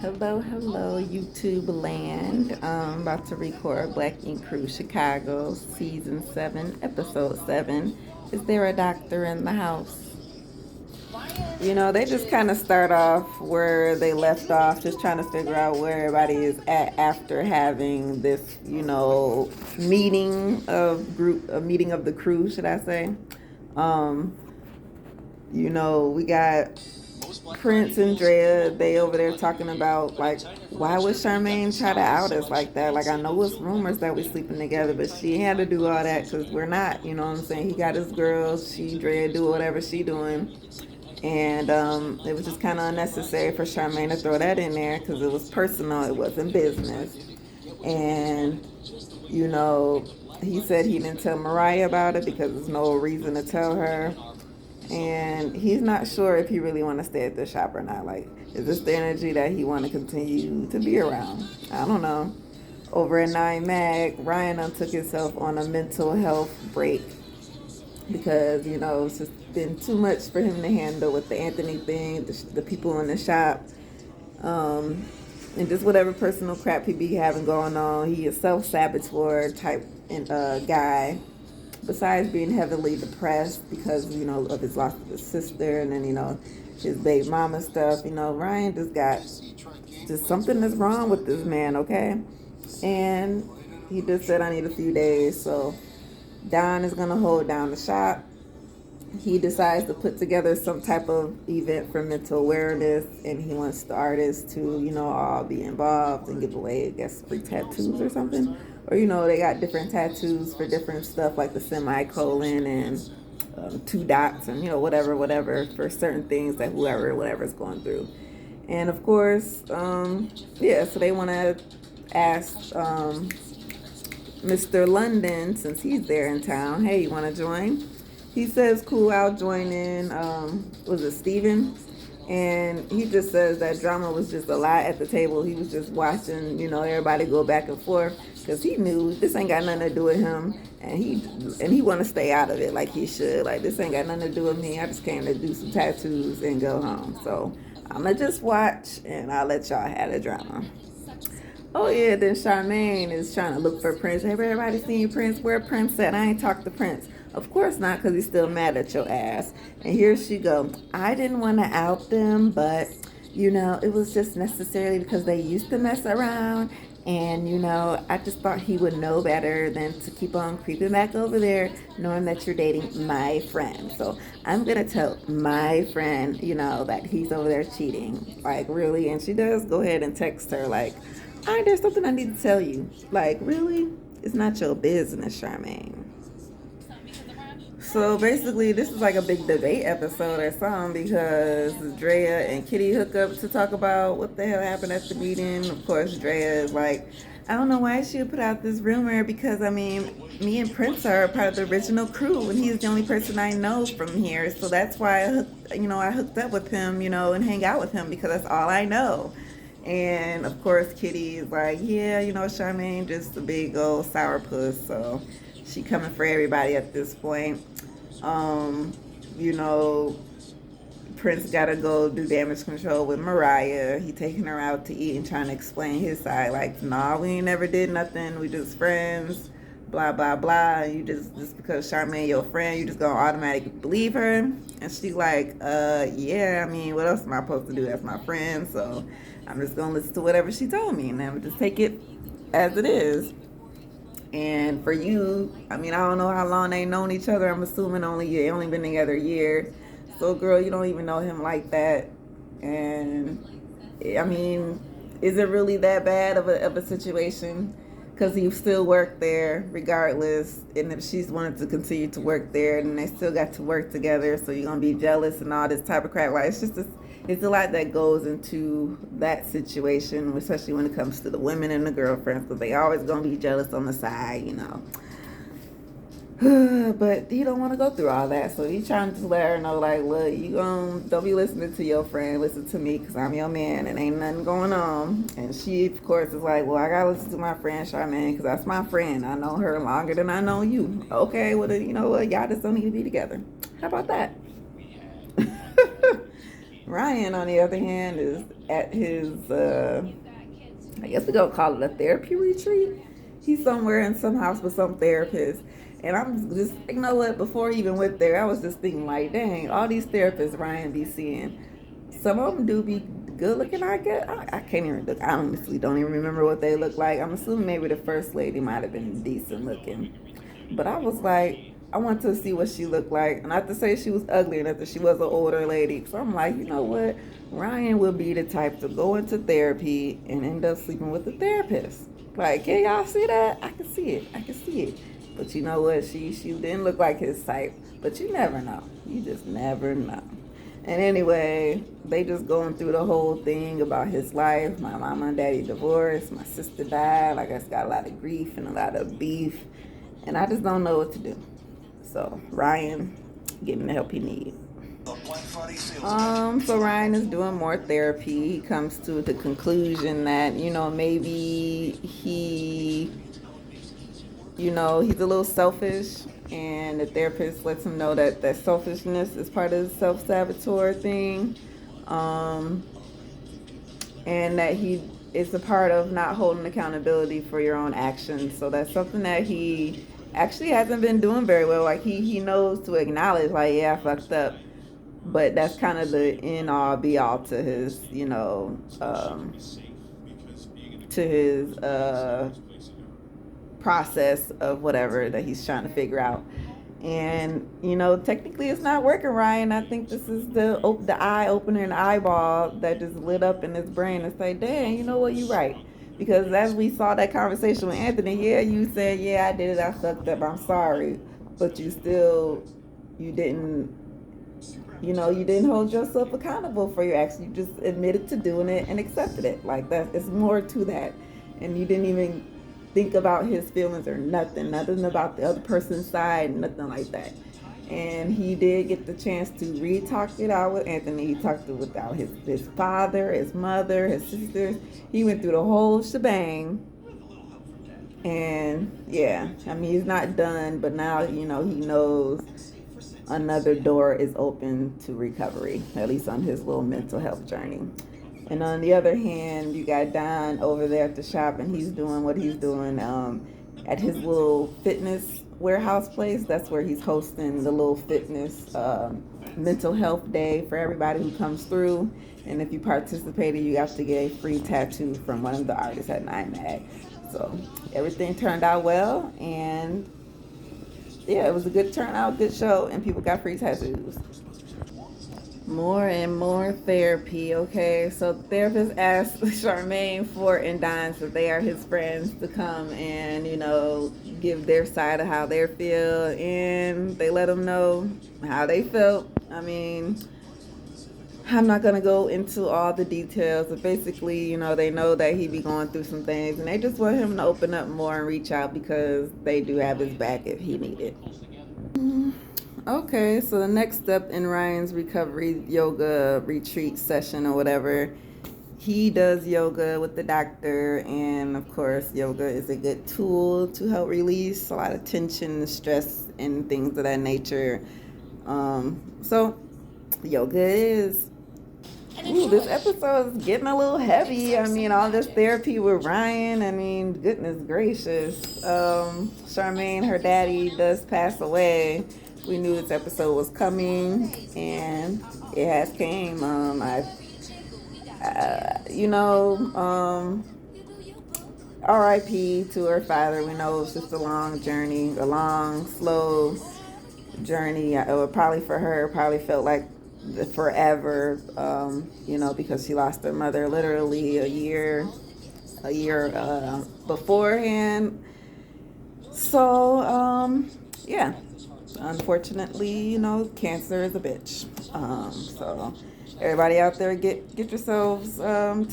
Hello, YouTube land. About to record Black Ink Crew Chicago, Season 7, Episode 7. Is there a doctor in the house? They just kind of start off where they left off, just trying to figure out where everybody is at after having this, a meeting of the crew, should I say. Um, we got Prince and Drea, they over there talking about, like, why would Charmaine try to out us like that? Like, I know it's rumors that we sleeping together, but she had to do all that because we're not, you know what I'm saying? He got his girls, Drea do whatever she doing. And it was just kind of unnecessary for Charmaine to throw that in there because it was personal, it wasn't business. And, you know, he said he didn't tell Mariah about it because there's no reason to tell her, and he's not sure if he really want to stay at the shop or not. Like, is this the energy that he want to continue to be around? I don't know. Over at 9 Mag, Ryan took himself on a mental health break because, it's just been too much for him to handle with the Anthony thing, the people in the shop, and just whatever personal crap he be having going on. He is self-saboteur type guy, besides being heavily depressed because, of his loss of his sister, and then, his baby mama stuff. Ryan just something is wrong with this man, okay? And he just said, I need a few days. So Don is going to hold down the shop. He decides to put together some type of event for mental awareness, and he wants the artists to, all be involved and give away, I guess, free tattoos or something. Or, they got different tattoos for different stuff, like the semicolon and 2 dots and, whatever, for certain things that whatever's going through. And of course, so they want to ask Mr. London, since he's there in town, hey, you want to join? He says, cool, I'll join in. Was it Steven? And he just says that drama was just a lot at the table. He was just watching, everybody go back and forth because he knew this ain't got nothing to do with him, and he want to stay out of it like he should. Like, this ain't got nothing to do with me. I just came to do some tattoos and go home. So I'm gonna just watch, and I'll let y'all have the drama. Oh yeah, then Charmaine is trying to look for Prince. Hey, everybody seen Prince? Where Prince at? I ain't talked to Prince. Of course not, because he's still mad at your ass. And here she go. I didn't want to out them, but, it was just necessarily because they used to mess around. And, I just thought he would know better than to keep on creeping back over there, knowing that you're dating my friend. So I'm going to tell my friend, that he's over there cheating. Like, really? And she does go ahead and text her, like, all right, there's something I need to tell you. Like, really? It's not your business, Charmaine. So basically, this is like a big debate episode or something because Drea and Kitty hook up to talk about what the hell happened at the meeting. Of course, Drea is like, I don't know why she would put out this rumor because, me and Prince are part of the original crew and he's the only person I know from here. So that's why I hooked up with him, and hang out with him because that's all I know. And of course, Kitty is like, yeah, Charmaine just a big old sourpuss. So she coming for everybody at this point. You know, Prince gotta go do damage control with Mariah. He taking her out to eat and trying to explain his side. Like, nah, we ain't never did nothing. We just friends. Blah blah blah. You just because Charmaine your friend, you just gonna automatically believe her. And she like, yeah. What else am I supposed to do? That's my friend. So I'm just gonna listen to whatever she told me, and I'm just take it as it is. And for you, I don't know how long they known each other. I'm assuming they only been together a year. So, girl, you don't even know him like that. And is it really that bad of a situation? Because he still worked there regardless. And if she's wanted to continue to work there, then they still got to work together. So you're gonna be jealous and all this type of crap. Like, it's a lot that goes into that situation, especially when it comes to the women and the girlfriends, because they always gonna be jealous on the side, But he don't want to go through all that, so he's trying to let her know, like, look, don't be listening to your friend, listen to me, because I'm your man, and ain't nothing going on. And she, of course, is like, well, I gotta listen to my friend Charmaine, because that's my friend. I know her longer than I know you. Okay, well, you know what, y'all just don't need to be together. How about that? Ryan, on the other hand, is at his, I guess we're going to call it a therapy retreat. He's somewhere in some house with some therapist. And I'm just, you know what, before he even went there, I was just thinking, like, dang, all these therapists Ryan be seeing, some of them do be good looking, I guess. I can't even look. I honestly don't even remember what they look like. I'm assuming maybe the first lady might have been decent looking. But I was like, I wanted to see what she looked like. Not to say she was ugly or nothing. She was an older lady. So I'm like, you know what? Ryan will be the type to go into therapy and end up sleeping with a therapist. Like, can y'all see that? I can see it. I can see it. But you know what? She didn't look like his type. But you never know. You just never know. And anyway, they just going through the whole thing about his life. My mama and daddy divorced. My sister died. Like, I just got a lot of grief and a lot of beef. And I just don't know what to do. So Ryan getting the help he needs. So Ryan is doing more therapy. He comes to the conclusion that, maybe he's a little selfish, and the therapist lets him know that selfishness is part of the self-saboteur thing, and that it's a part of not holding accountability for your own actions. So that's something that he actually hasn't been doing very well. Like he knows to acknowledge, like, yeah, I fucked up, but that's kind of the end all be all to his, process of whatever that he's trying to figure out. And technically it's not working, Ryan. I think this is the eye opener and eyeball that just lit up in his brain and say, dang, you know what, you're right. Because as we saw that conversation with Anthony, yeah, you said, yeah, I did it, I fucked up, I'm sorry. But you didn't hold yourself accountable for your actions. You just admitted to doing it and accepted it. Like, that, it's more to that. And you didn't even think about his feelings or nothing about the other person's side, nothing like that. And he did get the chance to re-talk it out with Anthony. He talked it without his father, his mother, his sisters. He went through the whole shebang. And yeah, I mean, he's not done, but now, he knows another door is open to recovery, at least on his little mental health journey. And on the other hand, you got Don over there at the shop, and he's doing what he's doing at his little fitness warehouse place. That's where he's hosting the little fitness mental health day for everybody who comes through. And if you participated, you got to get a free tattoo from one of the artists at NIMAG. So everything turned out well, and yeah, it was a good turnout, good show, and people got free tattoos. More and more therapy, okay? So the therapist asked Charmaine, Fort, and Don, so they are his friends, to come and, give their side of how they feel, and they let them know how they felt. I mean, I'm not going to go into all the details, but basically, they know that he be going through some things, and they just want him to open up more and reach out because they do have his back if he need it. Okay, so the next step in Ryan's recovery yoga retreat session or whatever, he does yoga with the doctor, and of course yoga is a good tool to help release a lot of tension, stress, and things of that nature. So yoga is... Ooh, this episode is getting a little heavy. I mean, all this therapy with Ryan, I mean, goodness gracious. Charmaine, her daddy, does pass away. We knew this episode was coming, and it has came. R.I.P. to her father. We know it's just a long journey, a long, slow journey. Probably for her, probably felt like forever, because she lost her mother literally a year beforehand. So, yeah. Unfortunately, cancer is a bitch. So everybody out there, get yourselves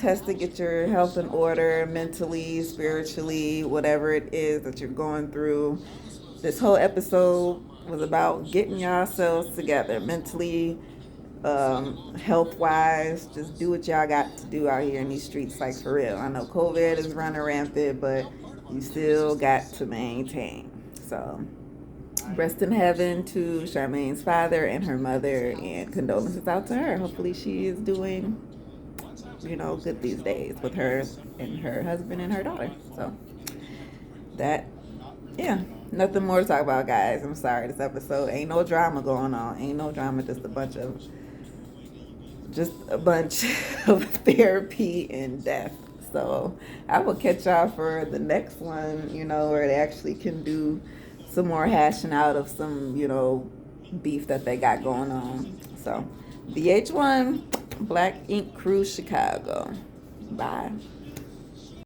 tested, get your health in order, mentally, spiritually, whatever it is that you're going through. This whole episode was about getting yourselves together mentally, health-wise. Just do what y'all got to do out here in these streets, like, for real. I know COVID is running rampant, but you still got to maintain. So Rest in heaven to Charmaine's father and her mother, and condolences out to her. Hopefully she is doing, good these days with her and her husband and her daughter. So that, yeah, nothing more to talk about, guys. I'm sorry, this episode ain't no drama going on. Ain't no drama, just a bunch of therapy and death. So I will catch y'all for the next one, where they actually can do some more hashing out of some, beef that they got going on. So VH1 Black Ink Cruise Chicago. Bye.